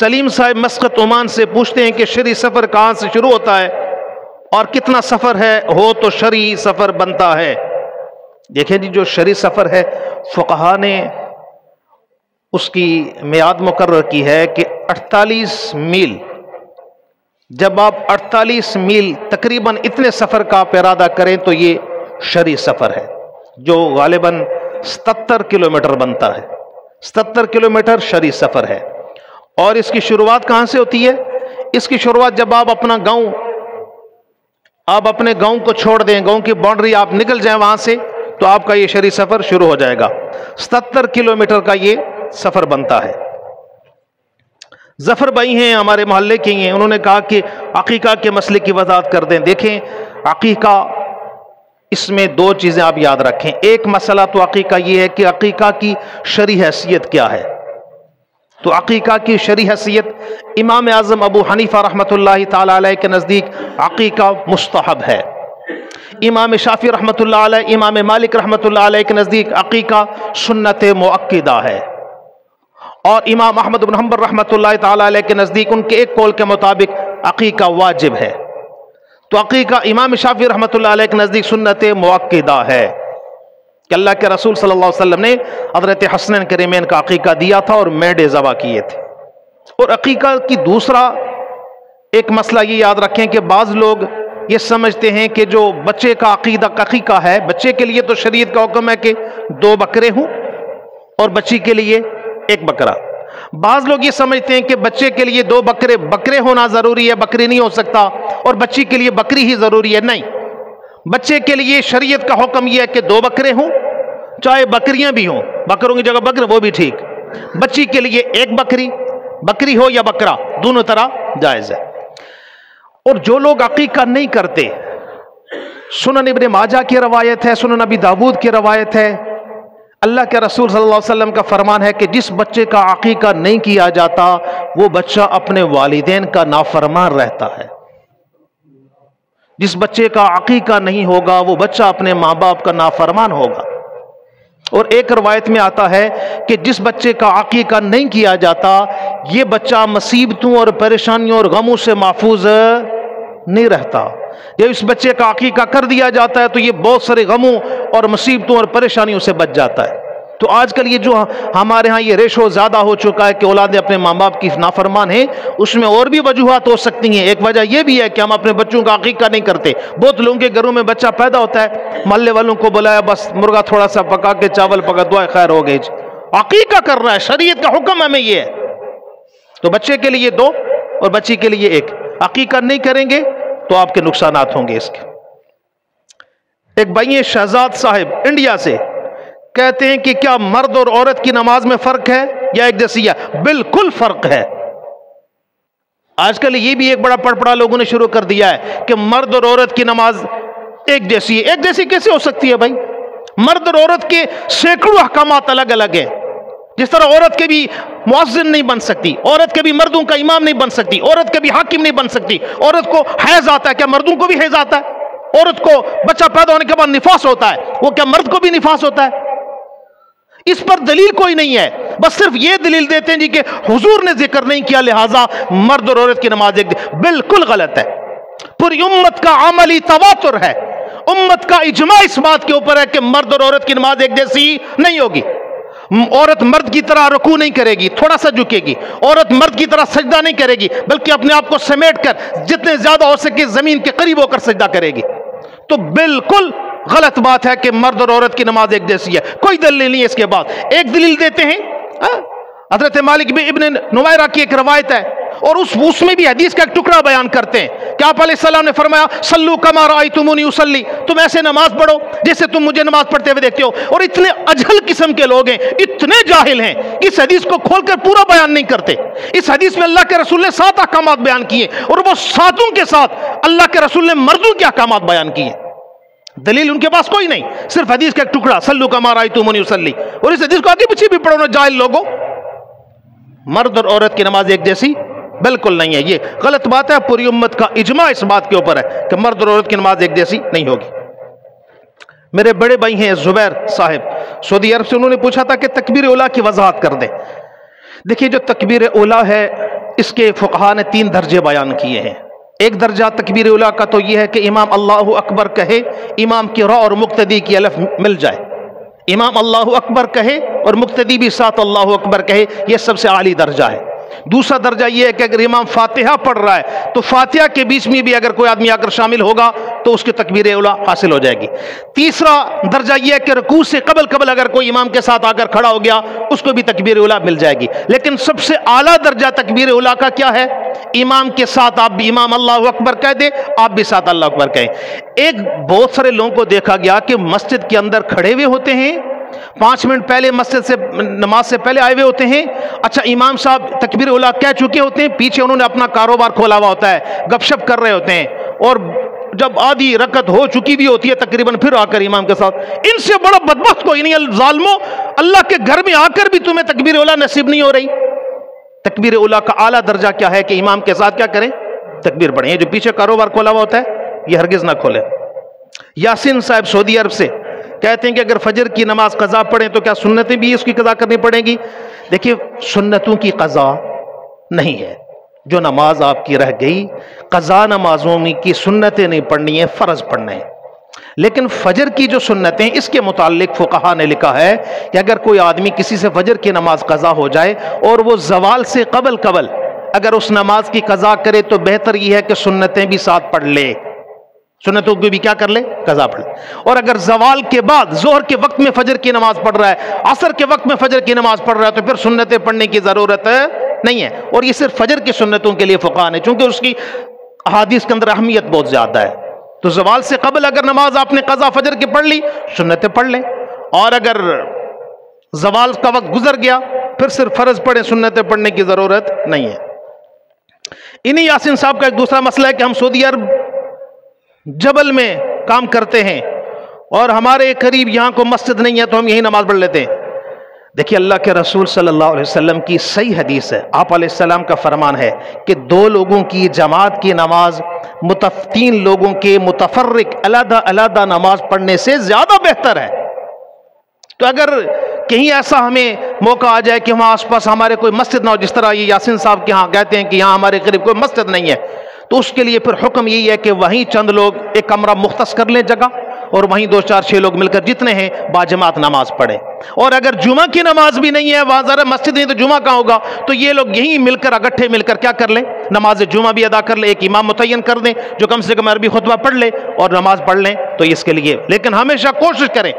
سلیم صاحب Muscat Oman سے پوچھتے ہیں کہ شرعی سفر کہاں سے شروع ہوتا ہے اور کتنا سفر ہے ہو تو شرعی سفر بنتا ہے؟ دیکھیں جی، جو شرعی سفر ہے فقہا نے اس کی میعاد مقرر کی ہے کہ 48 میل. جب آپ 48 میل تقریباً اتنے سفر کا آپ ارادہ کریں تو یہ شرعی سفر ہے، جو غالباً 77 کلومیٹر بنتا ہے. 77 کلومیٹر شرعی سفر ہے. اور اس کی شروعات کہاں سے ہوتی ہے؟ اس کی شروعات جب آپ اپنے گاؤں کو چھوڑ دیں، گاؤں کی باؤنڈری آپ نکل جائیں وہاں سے، تو آپ کا یہ شرعی سفر شروع ہو جائے گا. 77 کلومیٹر کا یہ سفر بنتا ہے. ظفر بھائی ہیں ہمارے محلے کے ہیں، انہوں نے کہا کہ عقیقہ کے مسئلے کی وضاحت کر دیں. دیکھیں عقیقہ، اس میں دو چیزیں آپ یاد رکھیں. ایک مسئلہ تو عقیقہ یہ ہے کہ عقیقہ کی شرعی حیثیت کیا ہے. تو عقیقہ کی شرعی حیثیت، امام اعظم ابو حنیفہ رحمۃ اللہ تعالی علیہ کے نزدیک عقیقہ مستحب ہے. امام شافعی رحمۃ اللہ علیہ، امام مالک رحمۃ اللہ علیہ کے نزدیک عقیقہ سنت مؤکدہ ہے. اور امام احمد بن حنبل رحمۃ اللہ تعالی علیہ کے نزدیک ان کے ایک قول کے مطابق عقیقہ واجب ہے. تو عقیقہ امام شافعی رحمۃ اللہ علیہ کے نزدیک سنت مؤکدہ ہے کہ اللہ کے رسول صلی اللہ علیہ وسلم نے حضرت حسنین کریمین کا عقیقہ دیا تھا اور مینڈے ذبح کیے تھے. اور عقیقہ کی دوسرا ایک مسئلہ یہ یاد رکھیں کہ بعض لوگ یہ سمجھتے ہیں کہ جو بچے کا عقیقہ ہے، بچے کے لیے تو شریعت کا حکم ہے کہ 2 بکرے ہوں اور بچی کے لیے 1 بکرا. بعض لوگ یہ سمجھتے ہیں کہ بچے کے لیے 2 بکرے ہونا ضروری ہے، بکری نہیں ہو سکتا، اور بچی کے لیے بکری ہی ضروری ہے. نہیں، بچے کے لیے شریعت کا حکم یہ ہے کہ 2 بکرے ہوں، چاہے بکریاں بھی ہوں، بکروں کی جگہ بکرے وہ بھی ٹھیک. بچی کے لیے 1 بکری ہو یا بکرا، دونوں طرح جائز ہے. اور جو لوگ عقیقہ نہیں کرتے، سنن ابن ماجہ کی روایت ہے، سنن ابی داود کی روایت ہے، اللہ کے رسول صلی اللہ علیہ وسلم کا فرمان ہے کہ جس بچے کا عقیقہ نہیں کیا جاتا وہ بچہ اپنے والدین کا نافرمان رہتا ہے. جس بچے کا عقیقہ نہیں ہوگا وہ بچہ اپنے ماں باپ کا نافرمان ہوگا. اور ایک روایت میں آتا ہے کہ جس بچے کا عقیقہ نہیں کیا جاتا یہ بچہ مصیبتوں اور پریشانیوں اور غموں سے محفوظ نہیں رہتا. جب اس بچے کا عقیقہ کر دیا جاتا ہے تو یہ بہت سارے غموں اور مصیبتوں اور پریشانیوں سے بچ جاتا ہے. تو آج کل یہ جو ہمارے ہاں یہ ریشو زیادہ ہو چکا ہے کہ اولادیں اپنے ماں باپ کی نافرمان ہیں، اس میں اور بھی وجوہات ہو سکتی ہیں. ایک وجہ یہ بھی ہے کہ ہم اپنے بچوں کا عقیقہ نہیں کرتے. بہت لوگوں کے گھروں میں بچہ پیدا ہوتا ہے، محلے والوں کو بلایا، بس مرغا تھوڑا سا پکا کے چاول پکا، دعائے خیر ہو گئی. عقیقہ کر رہا ہے، شریعت کا حکم ہمیں یہ ہے. تو بچے کے لیے 2 اور بچی کے لیے 1. عقیقہ نہیں کریں گے تو آپ کے نقصانات ہوں گے اس کے. ایک بھائی شہزاد صاحب انڈیا سے کہتے ہیں کہ کیا مرد اور عورت کی نماز میں فرق ہے یا ایک جیسی ہے؟ بالکل فرق ہے. آج کل یہ بھی ایک بڑا پڑپڑا لوگوں نے شروع کر دیا ہے کہ مرد اور عورت کی نماز ایک جیسی ہے. ایک جیسی کیسے ہو سکتی ہے بھائی؟ مرد اور عورت کے سینکڑوں احکامات الگ الگ ہیں. جس طرح عورت کے بھی مؤذن نہیں بن سکتی، عورت کے بھی مردوں کا امام نہیں بن سکتی، عورت کے بھی حاکم نہیں بن سکتی. عورت کو حیض آتا ہے، کیا مردوں کو بھی حیض آتا ہے؟ عورت کو بچہ پیدا ہونے کے بعد نفاس ہوتا ہے، وہ کیا مرد کو بھی نفاس ہوتا ہے؟ اس پر دلیل کوئی نہیں ہے. بس صرف یہ دلیل دیتے ہیں جی کہ حضور نے ذکر نہیں کیا لہذا مرد اور عورت کی نماز ایک. بالکل غلط ہے. پوری امت کا عملی تواتر ہے، امت کا اجماع اس بات کے اوپر ہے کہ مرد اور عورت کی نماز ایک جیسی نہیں ہوگی. عورت مرد کی طرح رکوع نہیں کرے گی، تھوڑا سا جھکے گی. عورت مرد کی طرح سجدہ نہیں کرے گی، بلکہ اپنے آپ کو سمیٹ کر جتنے زیادہ ہو سکے زمین کے قریب ہو کر سجدہ کرے گی. تو بالکل غلط بات ہے کہ مرد اور عورت کی نماز ایک جیسی ہے. کوئی دلیل نہیں ہے اس کے بعد. ایک دلیل دیتے ہیں حضرت مالک ابن نویرہ کی ایک روایت ہے، اور اس میں بھی حدیث کا ایک ٹکڑا بیان کرتے ہیں کہ آپ علیہ السلام نے فرمایا صلو کما رأیتمونی اصلی، تم ایسے نماز پڑھو جیسے تم مجھے نماز پڑھتے ہوئے دیکھتے ہو. اور اتنے اجہل قسم کے لوگ ہیں، اتنے جاہل ہیں، اس حدیث کو کھول کر پورا بیان نہیں کرتے. اس حدیث میں اللہ کے رسول نے 7 احکامات بیان کیے، اور وہ 7 کے ساتھ اللہ کے رسول نے مردوں کے احکامات بیان کیے. دلیل ان کے پاس کوئی نہیں، صرف حدیث کا ایک ٹکڑا صلو کما رأیتمونی اصلی. اور اس حدیث کو آگے پیچھے بھی پڑھو نا جاہل لوگوں. مرد اور عورت کی نماز ایک جیسی بالکل نہیں ہے. یہ غلط بات ہے. پوری امت کا اجماع اس بات کے اوپر ہے کہ مرد اور عورت کی نماز ایک جیسی نہیں ہوگی. میرے بڑے بھائی ہیں زبیر صاحب سعودی عرب سے، انہوں نے پوچھا تھا کہ تکبیر اولیٰ کی وضاحت کر دیں. دیکھیے جو تکبیر اولیٰ ہے اس کے فقہا نے 3 درجے بیان کیے ہیں۔ ایک درجہ تکبیر اولیٰ کا تو یہ ہے کہ امام اللہ اکبر کہے، امام کی را اور مقتدی کی الف مل جائے، امام اللہ اکبر کہے اور مقتدی بھی ساتھ اللہ اکبر کہے، یہ سب سے عالی درجہ ہے۔ دوسرا درجہ یہ ہے کہ اگر امام فاتحہ پڑھ رہا ہے تو فاتحہ کے بیچ میں بھی اگر کوئی آدمی آ کر شامل ہوگا تو اس کی تکبیر اولیٰ حاصل ہو جائے گی۔ تیسرا درجہ یہ ہے کہ رکوع سے قبل اگر کوئی امام کے ساتھ آ کر کھڑا ہو گیا اس کو بھی تکبیر اولیٰ مل جائے گی۔ لیکن سب سے اعلیٰ درجہ تکبیر اولیٰ کا کیا ہے؟ امام کے ساتھ آپ بھی امام اللہ اکبر کہہ دیں، آپ بھی ساتھ اللہ اکبر کہیں۔ ایک بہت سارے لوگوں کو دیکھا گیا کہ مسجد کے اندر کھڑے ہوئے ہوتے ہیں، 5 منٹ پہلے مسجد سے نماز سے پہلے آئے ہوئے ہوتے ہیں، اچھا امام صاحب تکبیر اولیٰ کہہ چکے ہوتے ہیں، پیچھے انہوں نے اپنا کاروبار کھولا ہوا ہوتا ہے، گپ شپ کر رہے ہوتے ہیں، اور جب آدھی رکعت ہو چکی بھی ہوتی ہے تقریباً پھر آ کر امام کے ساتھ، ان سے بڑا بدبخت کوئی نہیں ظالمو، اللہ کے گھر میں آ کر بھی تمہیں تکبیر اولیٰ نصیب نہیں ہو رہی۔ تکبیر اولیٰ کا اعلیٰ درجہ کیا ہے کہ امام کے ساتھ کیا کریں؟ تکبیر پڑھیں۔ یہ جو پیچھے کاروبار کھولا ہوا ہوتا ہے یہ ہرگز نہ کھولے۔ یاسین صاحب سعودی عرب سے کہتے ہیں کہ اگر فجر کی نماز قضا پڑھیں تو کیا سنتیں بھی اس کی قضا کرنی پڑیں گی؟ دیکھیے سنتوں کی قضا نہیں ہے، جو نماز آپ کی رہ گئی قضا نمازوں میں کی سنتیں نہیں پڑھنی ہے، فرض پڑھنے ہیں۔ لیکن فجر کی جو سنتیں اس کے متعلق فقہا نے لکھا ہے کہ اگر کوئی آدمی کسی سے فجر کی نماز قضا ہو جائے اور وہ زوال سے قبل اگر اس نماز کی قضا کرے تو بہتر یہ ہے کہ سنتیں بھی ساتھ پڑھ لے، سنتوں کو بھی کیا کر لے؟ قضا پڑھ لے۔ اور اگر زوال کے بعد ظہر کے وقت میں فجر کی نماز پڑھ رہا ہے، عصر کے وقت میں فجر کی نماز پڑھ رہا ہے تو پھر سنتیں پڑھنے کی ضرورت نہیں ہے۔ اور یہ صرف فجر کی سنتوں کے لیے فقہا نے، چونکہ اس کی احادیث کے اندر اہمیت بہت زیادہ ہے، تو زوال سے قبل اگر نماز آپ نے قضا فجر کی پڑھ لی سنتیں پڑھ لیں، اور اگر زوال کا وقت گزر گیا پھر صرف فرض پڑھیں، سنتیں پڑھنے کی ضرورت نہیں ہے۔ انہی یاسین صاحب کا ایک دوسرا مسئلہ ہے کہ ہم سعودی عرب جبل میں کام کرتے ہیں اور ہمارے قریب یہاں کو مسجد نہیں ہے تو ہم یہی نماز پڑھ لیتے ہیں۔ دیکھیے اللہ کے رسول صلی اللہ علیہ وسلم کی صحیح حدیث ہے، آپ علیہ السلام کا فرمان ہے کہ 2 لوگوں کی جماعت کی نماز 3 لوگوں کے متفرق علیحدہ نماز پڑھنے سے زیادہ بہتر ہے۔ تو اگر کہیں ایسا ہمیں موقع آ جائے کہ وہاں آس پاس ہمارے کوئی مسجد نہ ہو، جس طرح یہ یاسین صاحب کے ہاں کہتے ہیں کہ یہاں ہمارے قریب کوئی مسجد نہیں ہے، تو اس کے لیے پھر حکم یہی ہے کہ وہیں چند لوگ ایک کمرہ مختص کر لیں جگہ، اور وہیں 2 4 6 لوگ مل کر جتنے ہیں باجماعت نماز پڑھیں۔ اور اگر جمعہ کی نماز بھی نہیں ہے، وہاں ذرا مسجد نہیں تو جمعہ کہاں ہوگا، تو یہ لوگ یہیں مل کر اکٹھے مل کر کیا کر لیں؟ نماز جمعہ بھی ادا کر لیں، ایک امام متعین کر دیں جو کم سے کم عربی خطبہ پڑھ لے اور نماز پڑھ لیں، تو اس کے لیے لیکن ہمیشہ کوشش کریں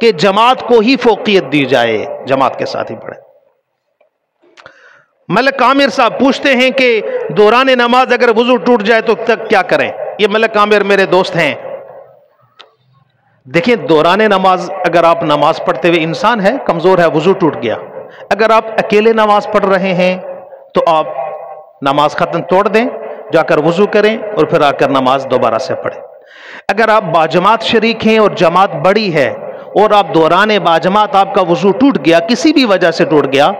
کہ جماعت کو ہی فوقیت دی جائے، جماعت کے ساتھ ہی پڑھیں۔ ملک عامر صاحب پوچھتے ہیں کہ دوران نماز اگر وضو ٹوٹ جائے تو تک کیا کریں؟ یہ ملک عامر میرے دوست ہیں۔ دیکھیں دوران نماز اگر آپ نماز پڑھتے ہوئے انسان ہے، کمزور ہے، وضو ٹوٹ گیا، اگر آپ اکیلے نماز پڑھ رہے ہیں تو آپ نماز ختم توڑ دیں، جا کر وضو کریں اور پھر آ کر نماز دوبارہ سے پڑھیں۔ اگر آپ باجماعت شریک ہیں اور جماعت بڑی ہے اور آپ دوران باجماعت آپ کا وضو ٹوٹ گیا، کسی بھی وجہ سے ٹوٹ گیا،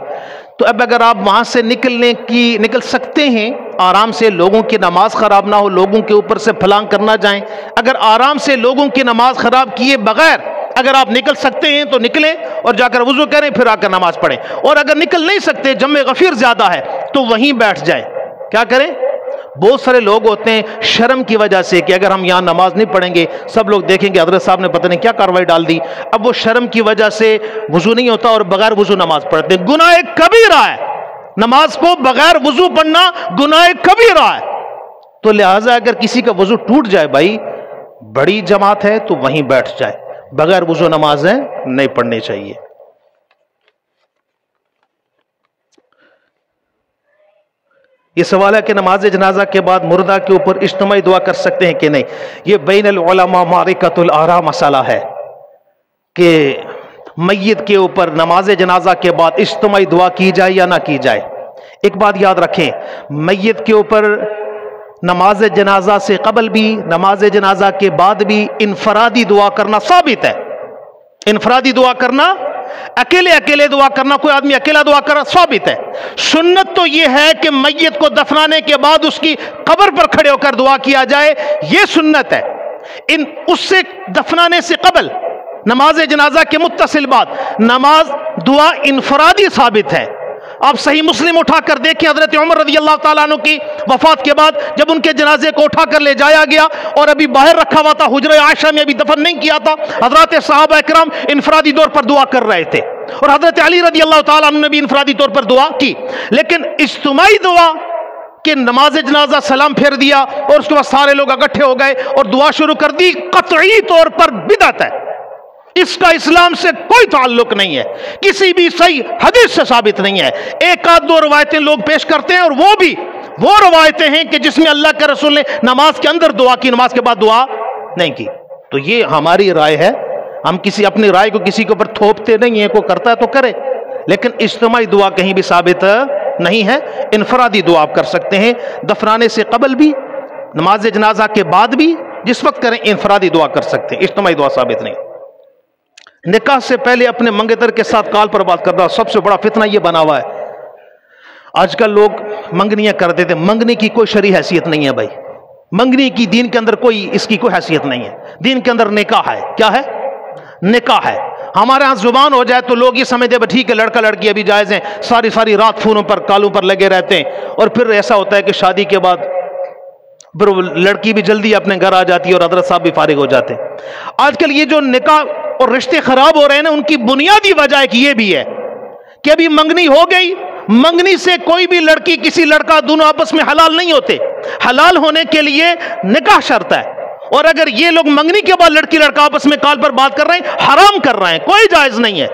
تو اب اگر آپ وہاں سے نکل سکتے ہیں آرام سے، لوگوں کی نماز خراب نہ ہو، لوگوں کے اوپر سے پھلانگ کرنا جائیں، اگر آرام سے لوگوں کی نماز خراب کیے بغیر اگر آپ نکل سکتے ہیں تو نکلیں اور جا کر وضو کریں، پھر آ کر نماز پڑھیں۔ اور اگر نکل نہیں سکتے، جمع غفیر زیادہ ہے، تو وہیں بیٹھ جائیں۔ کیا کریں؟ بہت سارے لوگ ہوتے ہیں شرم کی وجہ سے کہ اگر ہم یہاں نماز نہیں پڑھیں گے سب لوگ دیکھیں گے حضرت صاحب نے پتہ نہیں کیا کاروائی ڈال دی، اب وہ شرم کی وجہ سے وضو نہیں ہوتا اور بغیر وضو نماز پڑھتے ہیں۔ گناہ کبیرہ ہے، نماز کو بغیر وضو پڑھنا گناہ کبیرہ ہے۔ تو لہٰذا اگر کسی کا وضو ٹوٹ جائے، بھائی بڑی جماعت ہے تو وہیں بیٹھ جائے، بغیر وضو نمازیں نہیں پڑھنی چاہیے۔ یہ سوال ہے کہ نماز جنازہ کے بعد مردہ کے اوپر اجتماعی دعا کر سکتے ہیں کہ نہیں؟ یہ بین العلماء معرکۃ الآراء مسئلہ ہے کہ میت کے اوپر نماز جنازہ کے بعد اجتماعی دعا کی جائے یا نہ کی جائے۔ ایک بات یاد رکھیں، میت کے اوپر نماز جنازہ سے قبل بھی نماز جنازہ کے بعد بھی انفرادی دعا کرنا ثابت ہے۔ انفرادی دعا کرنا، اکیلے دعا کرنا، کوئی آدمی اکیلا دعا کرنا ثابت ہے۔ سنت تو یہ ہے کہ میت کو دفنانے کے بعد اس کی قبر پر کھڑے ہو کر دعا کیا جائے، یہ سنت ہے۔ اس سے دفنانے سے قبل نماز جنازہ کے متصل بعد نماز دعا انفرادی ثابت ہے۔ آپ صحیح مسلم اٹھا کر دیکھیں، حضرت عمر رضی اللہ تعالیٰ عنہ کی وفات کے بعد جب ان کے جنازے کو اٹھا کر لے جایا گیا اور ابھی باہر رکھا ہوا تھا، حجرہ عائشہ میں ابھی دفن نہیں کیا تھا، حضرات صحابہ اکرام انفرادی طور پر دعا کر رہے تھے، اور حضرت علی رضی اللہ تعالیٰ عنہ نے بھی انفرادی طور پر دعا کی، لیکن اجتماعی دعا کہ نماز جنازہ سلام پھیر دیا اور اس کے بعد سارے لوگ اکٹھے ہو گئے اور دعا شروع کر دی، قطعی طور پر بدعت ہے، اس کا اسلام سے کوئی تعلق نہیں ہے، کسی بھی صحیح حدیث سے ثابت نہیں ہے۔ ایک آدھ دو روایتیں لوگ پیش کرتے ہیں، اور وہ بھی وہ روایتیں ہیں کہ جس میں اللہ کے رسول نے نماز کے اندر دعا کی، نماز کے بعد دعا نہیں کی۔ تو یہ ہماری رائے ہے، ہم کسی اپنی رائے کو کسی کے اوپر تھوپتے نہیں ہیں، کوئی کرتا ہے تو کرے، لیکن اجتماعی دعا کہیں بھی ثابت نہیں ہے۔ انفرادی دعا آپ کر سکتے ہیں، دفنانے سے قبل بھی، نماز جنازہ کے بعد بھی، جس وقت کریں انفرادی دعا کر سکتے ہیں، اجتماعی دعا ثابت نہیں۔ نکاح سے پہلے اپنے منگتر کے ساتھ کال پر بات کرنا سب سے بڑا فتنہ یہ بنا ہوا ہے۔ آج کل لوگ منگنیاں کرتے تھے، منگنی کی کوئی شرعی حیثیت نہیں ہے بھائی، منگنی کی دین کے اندر اس کی کوئی حیثیت نہیں ہے۔ دین کے اندر نکاح ہے، کیا ہے؟ نکاح ہے۔ ہمارے ہاں زبان ہو جائے تو لوگ یہ سمجھتے ہیں ٹھیک ہے لڑکا لڑکی ابھی جائز ہیں، ساری رات فونوں پر کالوں پر لگے رہتے ہیں، اور پھر ایسا ہوتا ہے کہ شادی کے بعد پھر لڑکی بھی جلدی اپنے گھر آ جاتی ہے اور حضرت صاحب بھی فارغ ہو جاتے ہیں۔ آج کل یہ جو نکاح اور رشتے خراب ہو رہے ہیں نا، ان کی بنیادی وجہ ایک یہ بھی ہے کہ ابھی منگنی ہو گئی، منگنی سے کوئی بھی لڑکی کسی لڑکا دونوں آپس میں حلال نہیں ہوتے، حلال ہونے کے لیے نکاح شرط ہے، اور اگر یہ لوگ منگنی کے بعد لڑکی لڑکا آپس میں کال پر بات کر رہے ہیں، حرام کر رہے ہیں، کوئی جائز نہیں ہے۔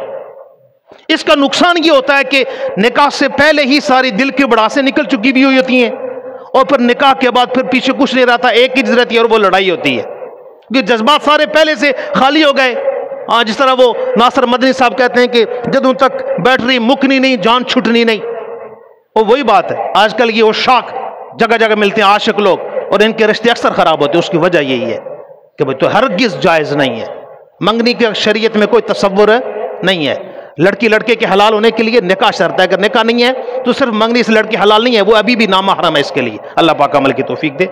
اس کا نقصان یہ ہوتا ہے کہ نکاح سے پہلے ہی ساری دل کی بڑاسیں نکل چکی بھی ہوتی ہیں، اور پھر نکاح کے بعد پھر پیچھے کچھ نہیں رہتا، ایک ہی چیز رہتی ہے اور وہ لڑائی ہوتی ہے، کیونکہ جذبات سارے پہلے سے خالی ہو گئے۔ جس طرح وہ ناصر مدنی صاحب کہتے ہیں کہ جدوں تک بیٹری مکنی نہیں جان چھٹنی نہیں، وہ وہی بات ہے۔ آج کل یہ عشاق جگہ جگہ ملتے ہیں، عاشق لوگ، اور ان کے رشتے اکثر خراب ہوتے ہیں۔ اس کی وجہ یہی ہے کہ بھئی تو ہرگز جائز نہیں ہے، منگنی کے شریعت میں کوئی تصور نہیں ہے۔ لڑکی لڑکے کے حلال ہونے کے لیے نکاح شرط ہے، اگر نکاح نہیں ہے تو صرف منگنی سے لڑکی حلال نہیں ہے، وہ ابھی بھی نامحرم ہے اس کے لیے۔ اللہ پاک عمل کی توفیق دے۔